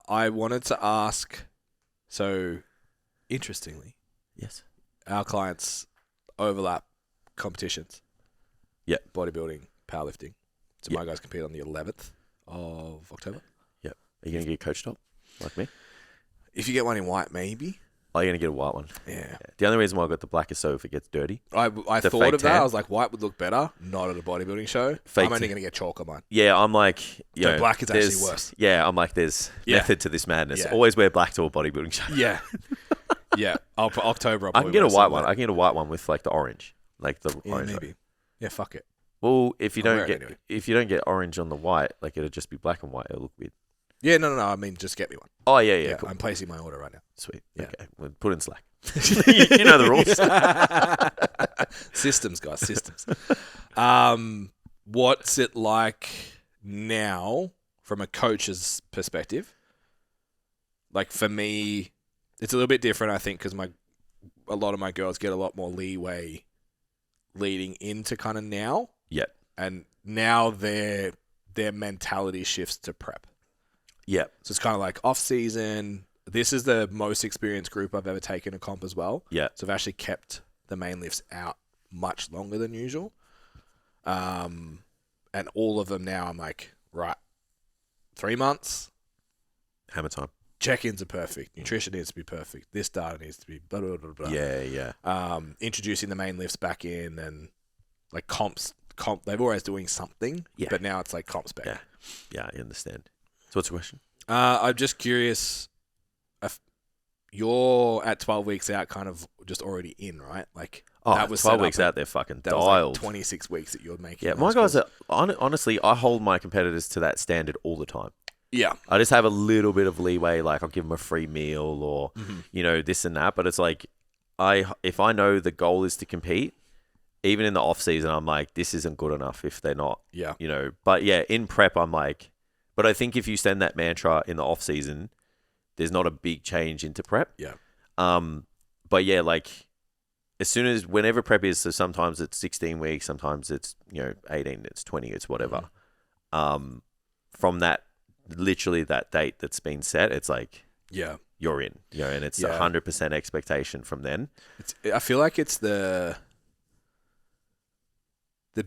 I wanted to ask, so interestingly, Yes. our clients overlap competitions. Yeah. Bodybuilding, powerlifting. So Yeah. my guys compete on the 11th of October. Yep. Are you going to get coached up like me? If you get one in white, maybe. Oh, you're going to get a white one. Yeah. The only reason why I got the black is so if it gets dirty. I The thought fake of that. tan. I was like, white would look better. Not at a bodybuilding show. Fake I'm only tan. going to get chalk on mine. Yeah, I'm like... So black is actually there's- worse. Yeah, I'm like, there's method to this madness. Yeah. Always wear black to a bodybuilding show. Yeah. Yeah. October. I can get a white one. I can get a white one with like the orange. Like the orange. maybe. Yeah, fuck it. Well, if you I'll don't wear it get anyway. if you don't get orange on the white, like it'll just be black and white. It'll look weird. Yeah, no. I mean, just get me one. Oh yeah, cool. I'm placing my order right now. Sweet. Yeah. Okay. We'll put in Slack. You know the rules. Systems, guys, systems. What's it like now from a coach's perspective? Like for me, it's a little bit different, I think, because a lot of my girls get a lot more leeway leading into kind of now. Yeah. And now their mentality shifts to prep. Yeah. So it's kind of like off season. This is the most experienced group I've ever taken a comp as well. Yeah. So I've actually kept the main lifts out much longer than usual. And all of them now I'm like, right, 3 months. Hammer time. Check-ins are perfect. Nutrition needs to be perfect. This data needs to be blah, blah, blah, blah. Yeah. Introducing the main lifts back in and like comp, they're always doing something, but now it's like comps back. Yeah, I understand. So what's the question? I'm just curious if you're at 12 weeks out kind of just already in, right? Like that was 12 weeks out, they're fucking that dialed. was like 26 weeks that you're making. Yeah, my guys are, honestly, I hold my competitors to that standard all the time. Yeah. I just have a little bit of leeway, like I'll give them a free meal or, this and that. But it's like, if I know the goal is to compete, even in the off season, I'm like, this isn't good enough if they're not, But yeah, in prep, I'm like, but I think if you send that mantra in the off season, there's not a big change into prep. Yeah. But yeah, like whenever prep is, so sometimes it's 16 weeks, sometimes it's, 18, it's 20, it's whatever. From that, literally that date that's been set, it's like, you're in, and it's 100% expectation from then. I feel like it's the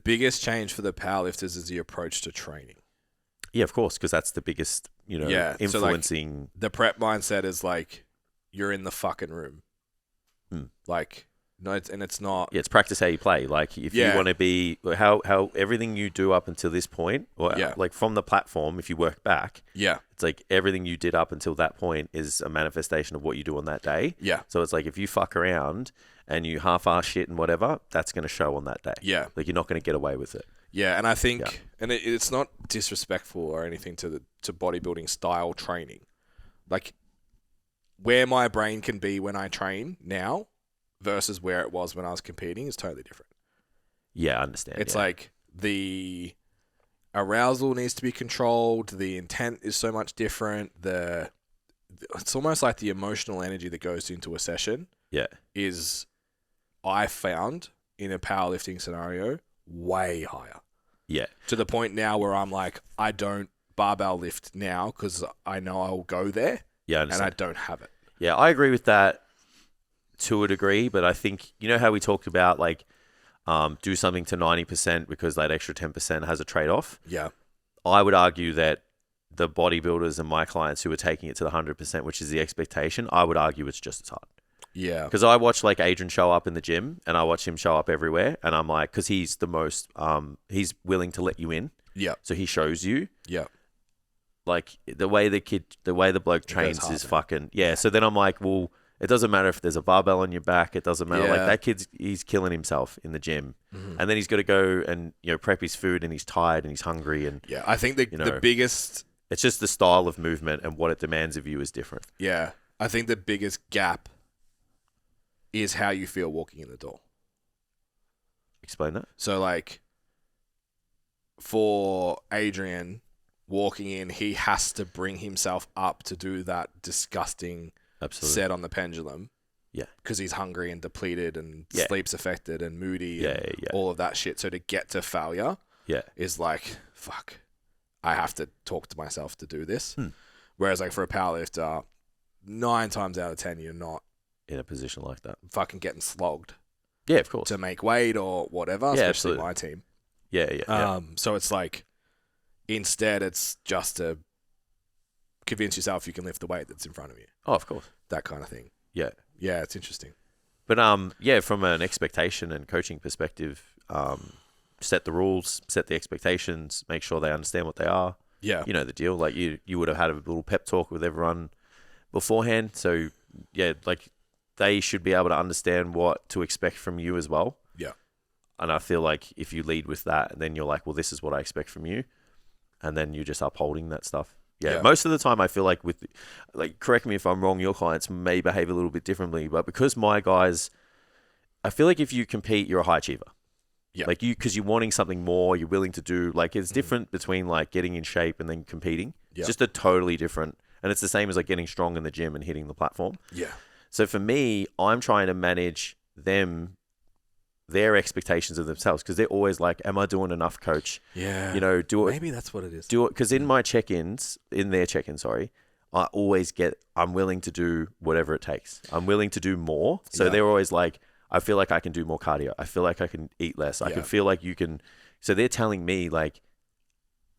biggest change for the powerlifters is the approach to training. Yeah, of course, because that's the biggest, influencing. So like, the prep mindset is like, you're in the fucking room. Like, no, it's not. Yeah, it's practice how you play. Like, if you want to be, how everything you do up until this point, or like from the platform, if you work back, it's like everything you did up until that point is a manifestation of what you do on that day. Yeah. So it's like if you fuck around and you half-ass shit and whatever, that's going to show on that day. Yeah. Like, you're not going to get away with it. Yeah, and I think, and it's not disrespectful or anything to bodybuilding style training. Like, where my brain can be when I train now versus where it was when I was competing is totally different. Yeah, I understand. It's like the arousal needs to be controlled. The intent is so much different. It's almost like the emotional energy that goes into a session is, I found, in a powerlifting scenario, way higher. Yeah. To the point now where I'm like, I don't barbell lift now because I know I'll go there. Yeah, I understand. And I don't have it. Yeah, I agree with that to a degree, but I think, how we talked about like do something to 90% because that extra 10% has a trade-off? Yeah. I would argue that the bodybuilders and my clients who are taking it to the 100%, which is the expectation, I would argue it's just as hard. Yeah. Because I watch like Adrian show up in the gym and I watch him show up everywhere and I'm like, because he's the most, he's willing to let you in. Yeah. So he shows you. Yeah. Like the way the bloke trains is fucking, So then I'm like, well, it doesn't matter if there's a barbell on your back. It doesn't matter. Like that he's killing himself in the gym. And then he's got to go and, prep his food and he's tired and he's hungry. And I think the biggest... It's just the style of movement and what it demands of you is different. Yeah. I think the biggest gap is how you feel walking in the door. Explain that. So, like, for Adrian walking in, he has to bring himself up to do that disgusting set on the pendulum. Yeah. Because he's hungry and depleted and sleep's affected and moody and all of that shit. So to get to failure is like, fuck, I have to talk to myself to do this. Whereas like for a powerlifter, 9 times out of 10, you're not in a position like that. Fucking getting slogged. Yeah, of course. To make weight or whatever, yeah, especially absolutely. my team. Yeah. So it's like, instead, it's just to convince yourself you can lift the weight that's in front of you. Oh, of course. That kind of thing. Yeah. Yeah, it's interesting. But from an expectation and coaching perspective, set the rules, set the expectations, make sure they understand what they are. Yeah. You know the deal. Like you would have had a little pep talk with everyone beforehand. So yeah, like they should be able to understand what to expect from you as well. Yeah. And I feel like if you lead with that, then you're like, well, this is what I expect from you. And then you're just upholding that stuff. Yeah. Most of the time I feel like correct me if I'm wrong, your clients may behave a little bit differently, but because my guys, I feel like if you compete, you're a high achiever. Yeah. Like because you're wanting something more, you're willing to do, like it's different between like getting in shape and then competing. Yeah. It's just a totally different, and it's the same as like getting strong in the gym and hitting the platform. Yeah. So for me, I'm trying to manage their expectations of themselves, because they're always like, am I doing enough, coach? Yeah. You know, do it. Maybe that's what it is. Do it. Because in their check-ins, I always get, I'm willing to do whatever it takes. I'm willing to do more. So they're always like, I feel like I can do more cardio. I feel like I can eat less. I can feel like you can. So they're telling me like,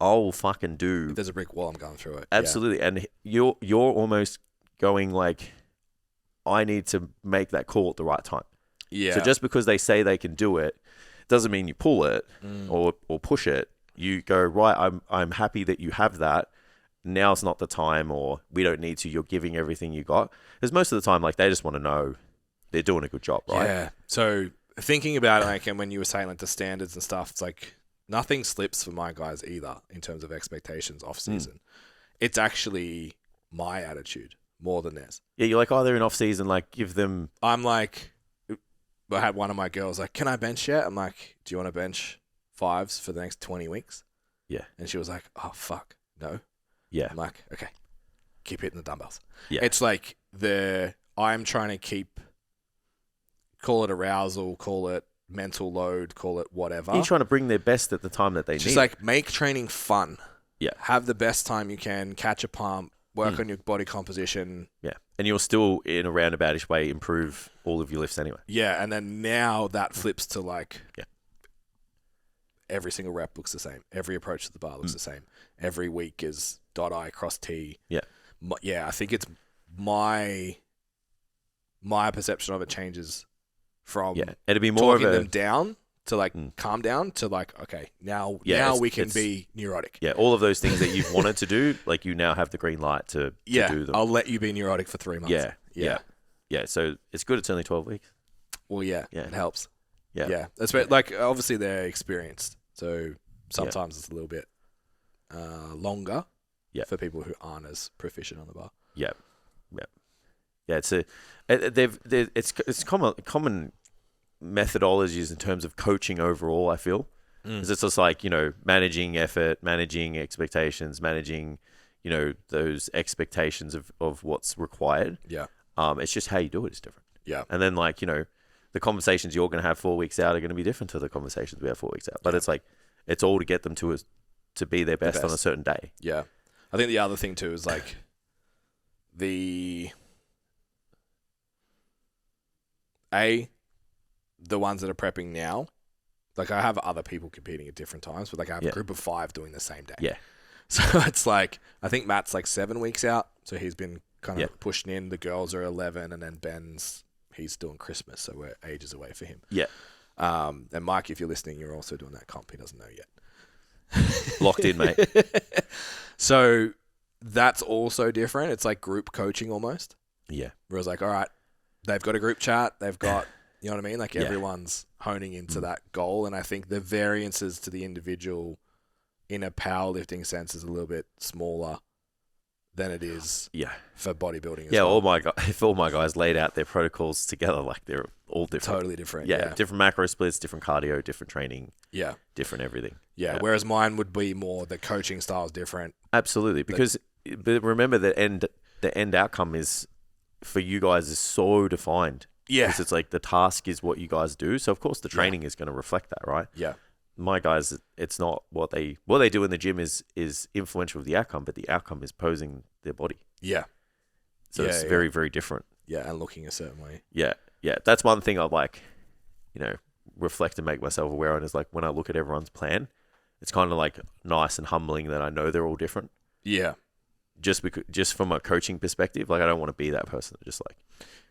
I'll fucking do. If there's a brick wall, I'm going through it. Absolutely. Yeah. And you're almost going like, I need to make that call at the right time. Yeah. So just because they say they can do it, doesn't mean you pull it or push it. You go, right, I'm happy that you have that. Now's not the time, or we don't need to. You're giving everything you got. Because most of the time, like they just want to know they're doing a good job, right? Yeah. So thinking about it, like, and when you were saying like the standards and stuff, it's like nothing slips for my guys either in terms of expectations off season. It's actually my attitude more than theirs. Yeah, you're like, oh, they're in off season, like give them. I'm like, I had one of my girls like, can I bench yet? I'm like, do you want to bench 5s for the next 20 weeks? Yeah. And she was like, oh, fuck, no. Yeah. I'm like, okay, keep hitting the dumbbells. Yeah. It's like I'm trying to call it arousal, call it mental load, call it whatever. You're trying to bring their best at the time that they need. Just like make training fun. Yeah. Have the best time you can, catch a pump, work on your body composition. Yeah. And you'll still, in a roundaboutish way, improve all of your lifts anyway. Yeah. And then now that flips to like, every single rep looks the same. Every approach to the bar looks the same. Every week is .I cross T. Yeah. Yeah. I think it's my perception of it changes from it'd be more talking of them down to like calm down to like, okay, now we can be neurotic. Yeah, all of those things that you've wanted to do, like you now have the green light to do them. I'll let you be neurotic for 3 months. Yeah. So it's good. It's only 12 weeks. Well, it helps. Yeah. That's like obviously they're experienced, so sometimes it's a little bit longer. Yeah. For people who aren't as proficient on the bar. Yeah. It's common methodologies in terms of coaching overall, I feel. It's just like, managing effort, managing expectations, managing, those expectations of what's required. Yeah. It's just how you do it is different. Yeah. And then like, the conversations you're going to have 4 weeks out are going to be different to the conversations we have 4 weeks out. But it's like, it's all to get them to be their best on a certain day. Yeah. I think the other thing too is like the ones that are prepping now, like I have other people competing at different times, but like I have a group of 5 doing the same day. Yeah. So it's like, I think Matt's like 7 weeks out. So he's been kind of pushing in. The girls are 11 and then he's doing Christmas. So we're ages away for him. Yeah. And Mike, if you're listening, you're also doing that comp. He doesn't know yet. Locked in, mate. So that's also different. It's like group coaching almost. Yeah. Whereas like, all right, they've got a group chat. They've got, you know what I mean? Like everyone's honing into that goal. And I think the variances to the individual in a powerlifting sense is a little bit smaller than it is for bodybuilding as well. If all my guys laid out their protocols together, like they're all different. Totally different. Yeah. Different macro splits, different cardio, different training. Yeah. Different everything. Yeah. Whereas mine would be more the coaching style is different. Absolutely. Because but remember the end outcome is for you guys is so defined. Yeah. Because it's like the task is what you guys do. So of course the training is going to reflect that, right? Yeah. my guys, it's not what they do in the gym is influential with the outcome, but the outcome is posing their body. Yeah. So it's very, very different. Yeah, and looking a certain way. Yeah, yeah. That's one thing I like, reflect and make myself aware on is like when I look at everyone's plan, it's kind of like nice and humbling that I know they're all different. Yeah. Just from a coaching perspective, like I don't want to be that person that just like,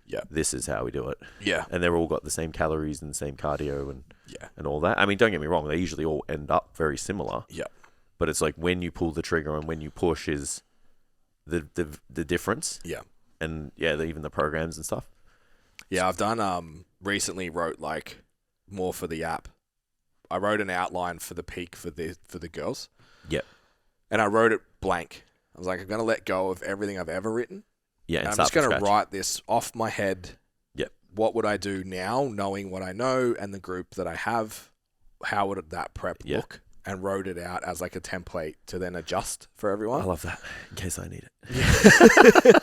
yeah, this is how we do it. Yeah. And they're all got the same calories and the same cardio and all that. I mean, don't get me wrong, they usually all end up very similar. Yeah. But it's like when you pull the trigger and when you push is the difference. Yeah. And even the programs and stuff. Yeah, I've done recently wrote like more for the app. I wrote an outline for the peak for the girls. Yep. And I wrote it blank. I was like, I'm gonna let go of everything I've ever written. Yeah, and I'm just gonna write this off my head. Yep. What would I do now, knowing what I know and the group that I have? How would that prep look? And wrote it out as like a template to then adjust for everyone. I love that, in case I need it.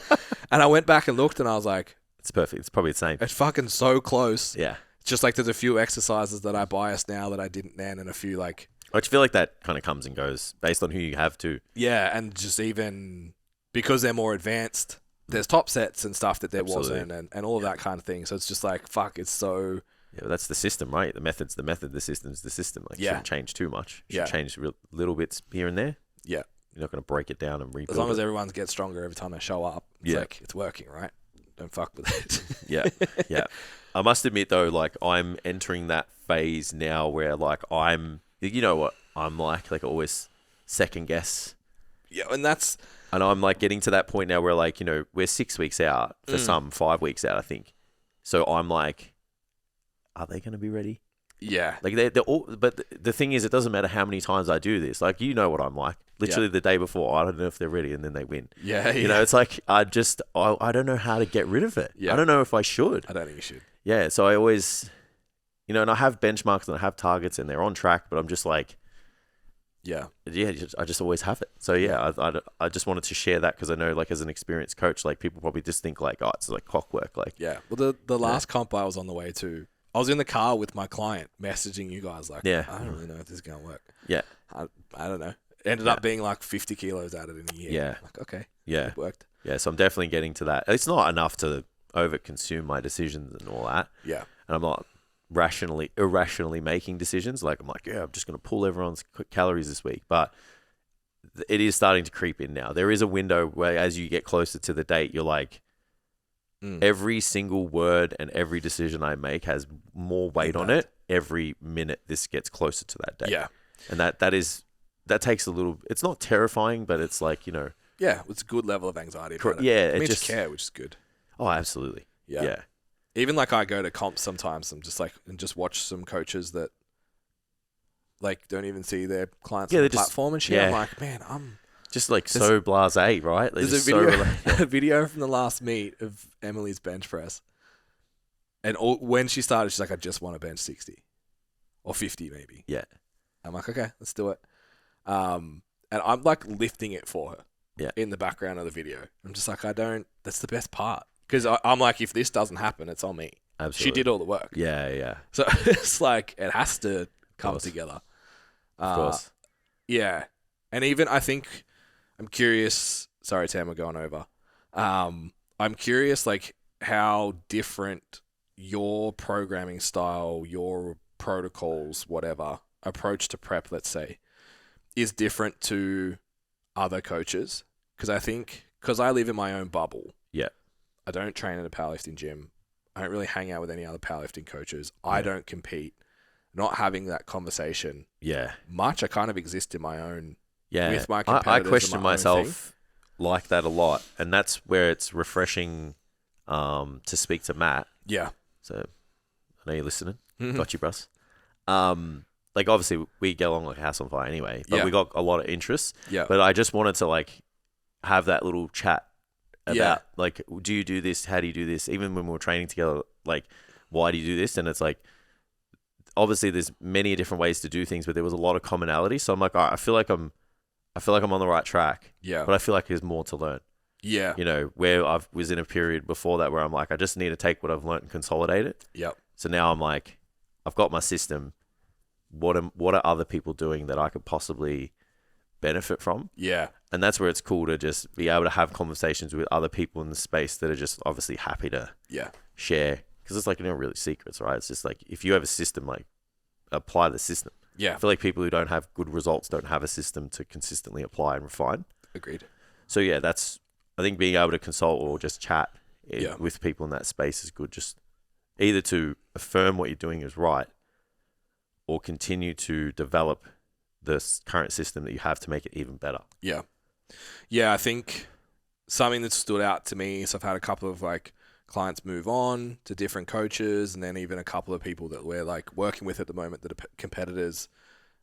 And I went back and looked and I was like, it's perfect. It's probably the same. It's fucking so close. Yeah. Just like there's a few exercises that I bias now that I didn't then, and a few like... I feel like that kind of comes and goes based on who you have to. Yeah, and just even because they're more advanced, there's top sets and stuff that there wasn't, and all of that kind of thing. So it's just like, fuck, it's so... Yeah, well, that's the system, right? The method's the method, the system's the system. Like, shouldn't change too much. Should change little bits here and there. Yeah. You're not going to break it down and rebuild as long as everyone gets stronger every time they show up. It's like, it's working, right? Don't fuck with it. Yeah. I must admit, though, like, I'm entering that phase now where, like, I'm... You know what I'm like always second guess. Yeah, and that's... And I'm, like, getting to that point now where, like, we're 6 weeks out. For some, 5 weeks out, I think. So I'm like... Are they going to be ready? Yeah. Like they're all, but the thing is, it doesn't matter how many times I do this. Like, you know what I'm like. Literally the day before, I don't know if they're ready, and then they win. Yeah. You know, it's like I don't know how to get rid of it. Yeah. I don't know if I should. I don't think you should. Yeah. So I always, and I have benchmarks and I have targets and they're on track, but I'm just like, I just always have it. So I just wanted to share that because I know, like, as an experienced coach, like people probably just think like, oh, it's like clockwork. Like, yeah. Well, the last comp I was on the way to. I was in the car with my client messaging you guys like, I don't really know if this is going to work. Yeah. I don't know. Ended up being like 50 kilos out of it in a year. Yeah. Like, okay. Yeah. It worked. Yeah. So I'm definitely getting to that. It's not enough to over-consume my decisions and all that. Yeah. And I'm not irrationally making decisions. Like, I'm like, I'm just going to pull everyone's calories this week. But it is starting to creep in now. There is a window where as you get closer to the date, you're like, every single word and every decision I make has more weight on it every minute this gets closer to that day. Yeah. And that takes a little, it's not terrifying, but it's like, Yeah, it's a good level of anxiety. Yeah. It means you care, which is good. Oh, absolutely. Yeah. Even like I go to comps sometimes, I'm just like, and just watch some coaches that like don't even see their clients on the platform and shit. Yeah. I'm like, man, I'm... Just like so blasé, right? There's a video from the last meet of Emily's bench press. And when she started, she's like, I just want to bench 60 or 50 maybe. Yeah. I'm like, okay, let's do it. And I'm like lifting it for her in the background of the video. I'm just like, that's the best part. Because I'm like, if this doesn't happen, it's on me. Absolutely. She did all the work. Yeah. So it's like, it has to come together. Of course. Yeah. And even I think... I'm curious. Sorry, Tam, we're going over. I'm curious, like, how different your programming style, your protocols, whatever, approach to prep, let's say, is different to other coaches. Because I think, because I live in my own bubble. Yeah. I don't train in a powerlifting gym. I don't really hang out with any other powerlifting coaches. I don't compete. Not having that conversation much. I kind of exist in my own... Yeah, with my I question myself like that a lot, and that's where it's refreshing to speak to Matt. Yeah. So I know you're listening. Got you, bros. Like, obviously we get along like a house on fire anyway, but we got a lot of interests. Yeah. But I just wanted to like have that little chat about like, do you do this? How do you do this? Even when we were training together, like, why do you do this? And it's like, obviously there's many different ways to do things, but there was a lot of commonality. So I'm like, all right, I feel like I'm on the right track. Yeah. But I feel like there's more to learn. Yeah. Where I was in a period before that where I'm like, I just need to take what I've learned and consolidate it. Yep. So now I'm like, I've got my system. what are other people doing that I could possibly benefit from? Yeah. And that's where it's cool to just be able to have conversations with other people in the space that are just obviously happy to share. Because it's like, really secrets, right? It's just like, if you have a system, like, apply the system. Yeah. I feel like people who don't have good results don't have a system to consistently apply and refine. Agreed. So yeah, I think being able to consult or just chat with people in that space is good. Just either to affirm what you're doing is right or continue to develop the current system that you have to make it even better. Yeah. Yeah, I think something that stood out to me is I've had a couple of like clients move on to different coaches, and then even a couple of people that we're like working with at the moment that are competitors.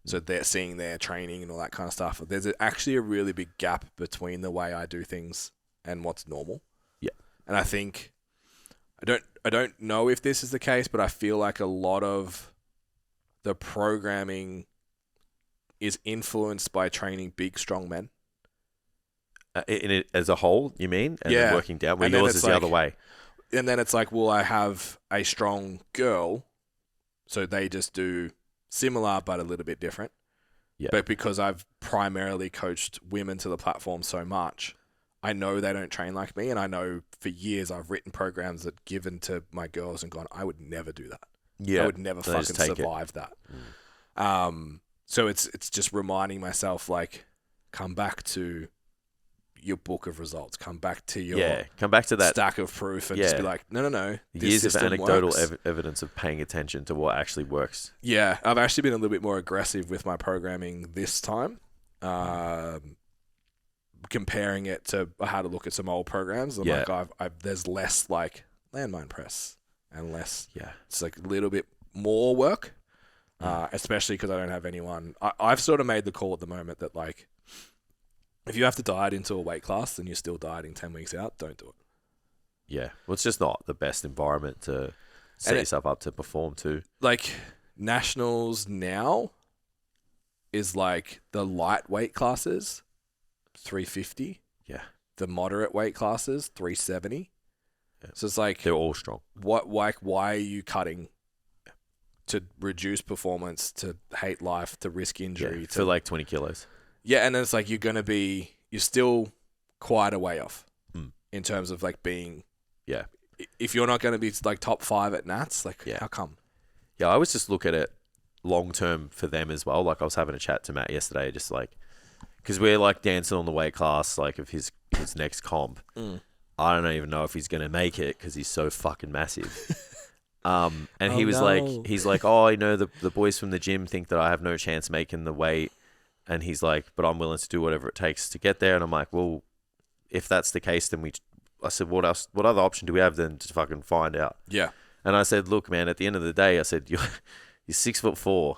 So they're seeing their training and all that kind of stuff. There's actually a really big gap between the way I do things and what's normal. Yeah. And I think I don't know if this is the case, but I feel like a lot of the programming is influenced by training big, strong men. In it as a whole, you mean? And then working down, where yours is the other way. And then it's like, well, I have a strong girl, so they just do similar but a little bit different. Yeah. But because I've primarily coached women to the platform so much, I know they don't train like me, and I know for years I've written programs that given to my girls and gone, I would never do that. Yeah. I would never fucking survive that. So it's just reminding myself, like, come back to your book of results, come back to your come back to that stack of proof, and just be like, no, this years of anecdotal works. evidence of paying attention to what actually works. Yeah, I've actually been a little bit more aggressive with my programming this time, comparing it to I had to look at some old programs. I'm like, there's less like landmine press and less. Yeah, it's like a little bit more work, especially because I don't have anyone. I've sort of made the call at the moment that like, if you have to diet into a weight class and you're still dieting 10 weeks out, don't do it. Yeah. Well, it's just not the best environment to set yourself up to perform to. Like, nationals now is like the lightweight classes, 350. Yeah. The moderate weight classes, 370. Yeah. So it's like... They're all strong. Why are you cutting to reduce performance, to hate life, to risk injury? For like 20 kilos. Yeah, and then it's like you're still quite a way off in terms of like being... Yeah. If you're not going to be like top 5 at Nats, like how come? Yeah, I always just look at it long term for them as well. Like I was having a chat to Matt yesterday, just like, because we're like dancing on the weight class like of his next comp. I don't even know if he's going to make it because he's so fucking massive. And he was like, oh, the boys from the gym think that I have no chance making the weight. And he's like, but I'm willing to do whatever it takes to get there. And I'm like, well, if that's the case, then I said, what else? What other option do we have then to fucking find out? Yeah. And I said, look, man, at the end of the day, I said, you're 6'4".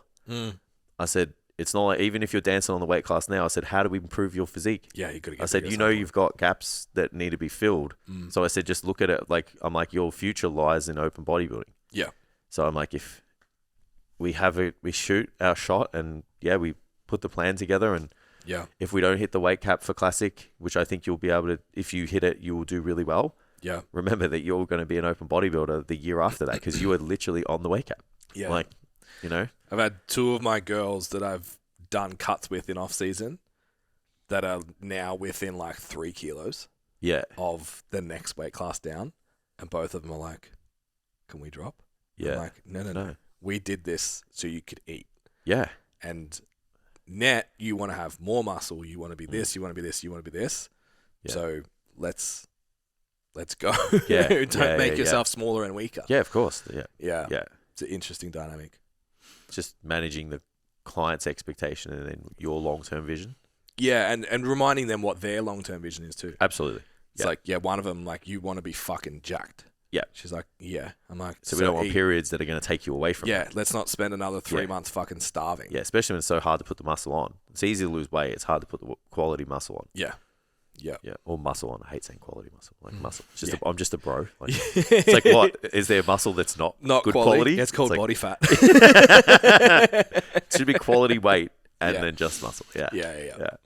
I said, it's not like, even if you're dancing on the weight class now, I said, how do we improve your physique? Yeah, you got to get. I said, you've got gaps that need to be filled. So I said, just look at it like, I'm like, your future lies in open bodybuilding. Yeah. So I'm like, if we shoot our shot and we put the plan together, and if we don't hit the weight cap for classic, which I think you'll be able to, if you hit it, you will do really well. Yeah. Remember that you're going to be an open bodybuilder the year after that because you were literally on the weight cap. Yeah. Like, I've had 2 of my girls that I've done cuts with in off season that are now within like 3 kilos of the next weight class down. And both of them are like, can we drop? Yeah. I'm like, no. We did this so you could eat. Yeah. And net, you want to have more muscle. You want to be this. You want to be this. You want to be this. Yeah. So let's go. Yeah. Don't make yourself smaller and weaker. Yeah, of course. Yeah. It's an interesting dynamic. Just managing the client's expectation and then your long-term vision. Yeah, and reminding them what their long-term vision is too. Absolutely. It's like, one of them, like, you want to be fucking jacked. Yeah. She's like, yeah. I'm like, so we don't want periods that are going to take you away from it. Yeah, let's not spend another 3 months fucking starving. Yeah, especially when it's so hard to put the muscle on. It's easy to lose weight. It's hard to put the quality muscle on. Yeah. Or muscle on. I hate saying quality muscle. Like muscle. It's just I'm just a bro. Like, it's like, what? Is there muscle that's not good quality? It's called body fat. It should be quality weight and then just muscle. Yeah. Yeah.